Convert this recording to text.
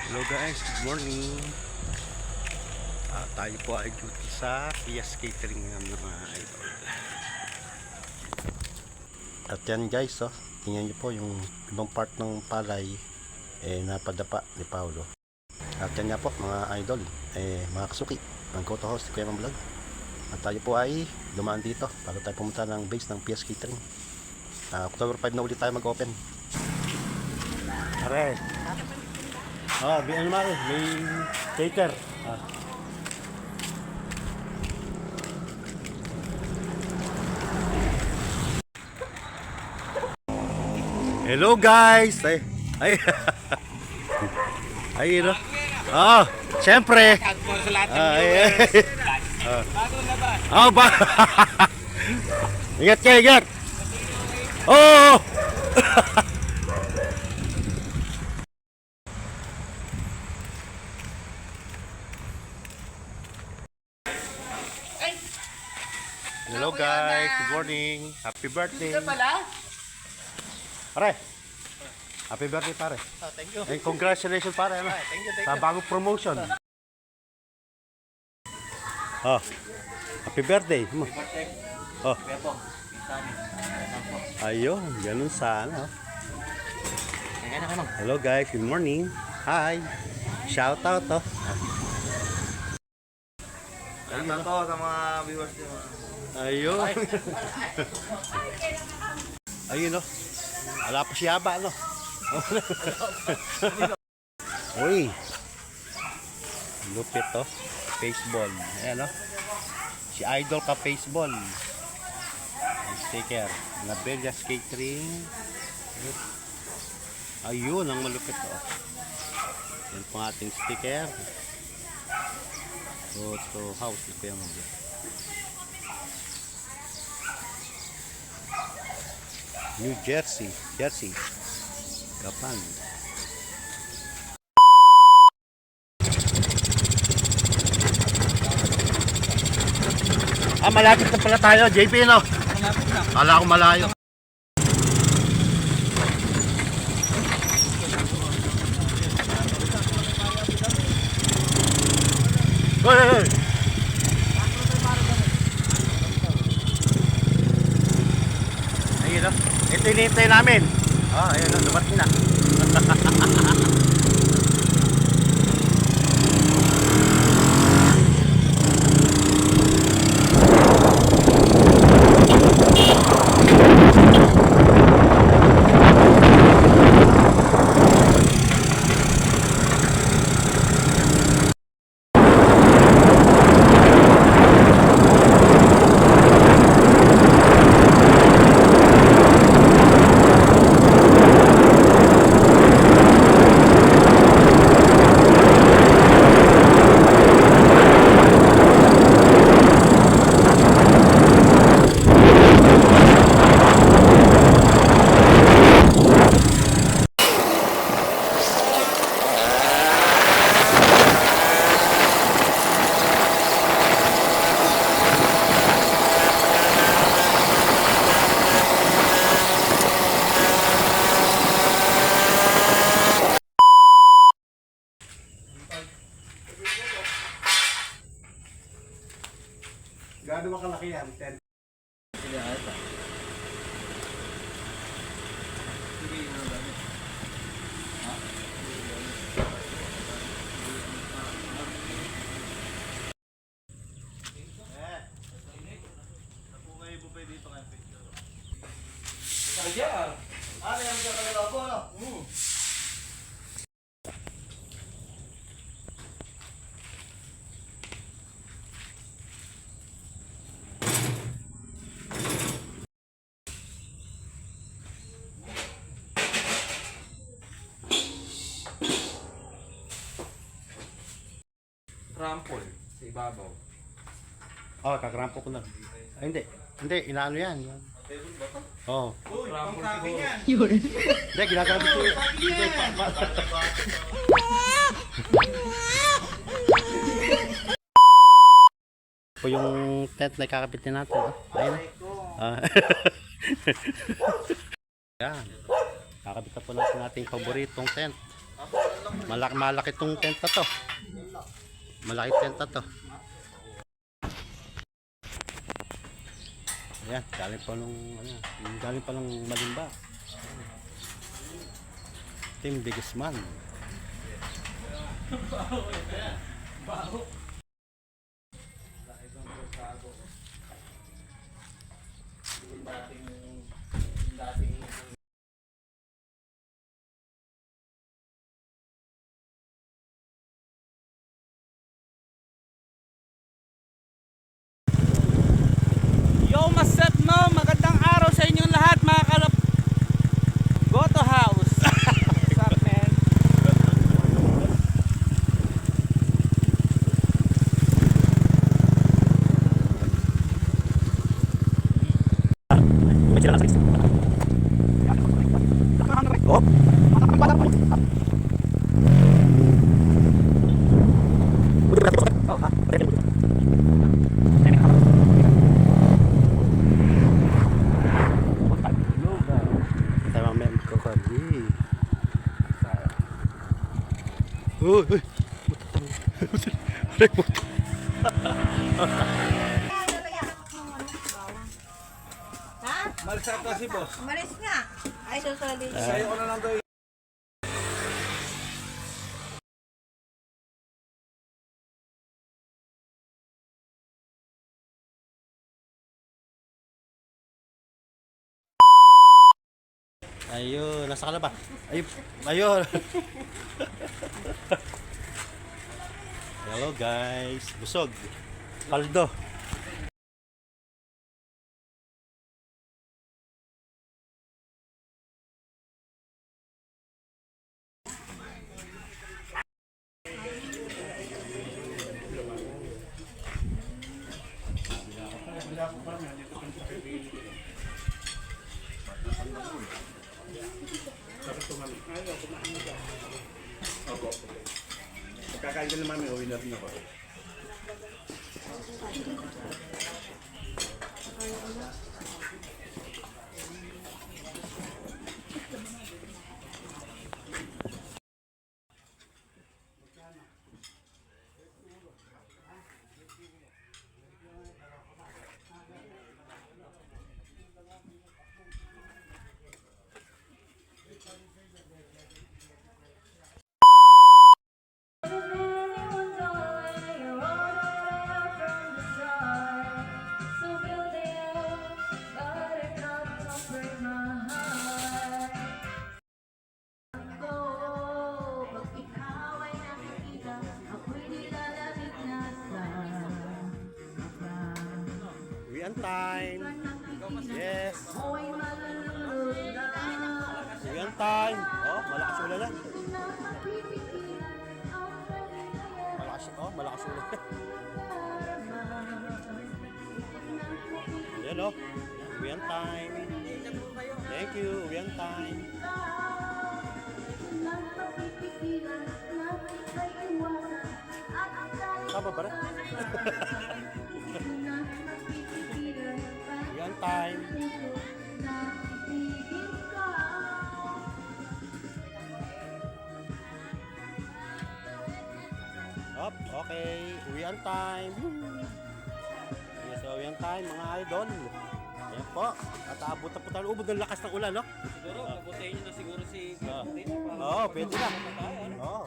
Hello guys, good morning. Tayo po ay duty sa Pias Catering ng mga idol. At yan guys, tingnan nyo po yung ibang part ng palay napadapa ni Paolo. At yan nga po mga idol, mga kasuki ng Koto House, Kuya Mang Vlog. At tayo po ay dumaan dito para tayo pumunta ng base ng Pias Catering. October 5 na ulit tayo mag-open. Are. Ano naman may cater. Hello guys. Ay. Ayun. Syempre. Ba. Ingat kayo, ingat. Oh. Hello guys, good morning. Happy birthday. Pare. Happy birthday pare. Thank you. And congratulations pare. Thank you. Sa bagong promotion. Happy birthday. Happy birthday. Kaya po. Ayun, ganun sana. Kaya na kayo. Hello guys, good morning. Hi. Shout out Shout out sa mga viewers niyo. Ayun. Ayun Wala pa si Yaba Uy. Lupit Baseball. Ayan Si Idol ka baseball. Sticker. Nabelias Catering. Ayun ang malupit Yan po ating sticker. Koto House. Kuya Mang Vlog. New Jersey, Japan. Malapit na pala tayo, JP no? Malapit na. Kala ko malayo. Hey! Ayun Ito hinihintay namin. Ayun dumating na. Gaano ba kalaki yan? 10? Sige, ata. Sige, yung dami. Napukay mo pa dito kayo picture. Kaya! Meron ka talaga po, Trample sa ibabaw. Kakrampo ko na. Ay, hindi, inaano yan. Table ba ito? Trample Trample yan. Hindi, ginagamit ko yun. Hindi, po yung tent na kakapitin natin. Ayun. Yan. Kakabit na po natin ating paboritong tent. Malaki tong tent na to. Malaki tent na to. Ayan, galing pa nung galing pa ng Malimba. Team Biggest Man. Yo, masat mo! Magandang araw sa inyong lahat mga kalap... Go to house! What's up, man? Tayo mga mem ko kali. Uy! Ha? Malsat na si boss. Umalis nga. Ay, susunod. Sa'yo ko na lang daw. Ayun, nasa ka na ba? Ayun. Hello guys, busog. Paldo. Kakain ka naman, may uwi na rin ako. Uwian time. Yes. Uwian time. Oh, malakas ulan na. Malakas ulan. Ayan oh. Uwian time. Thank you. Uwian time. Tama ba rin? Uwian time. Up, okay. Uwian time. Yes, uwian time mga idol. Ayan po. At aabot na po tayo. Ubod ng lakas ng ulan, no? Siguro, pabutayin nyo na siguro si... Oo, pwede na. Oo.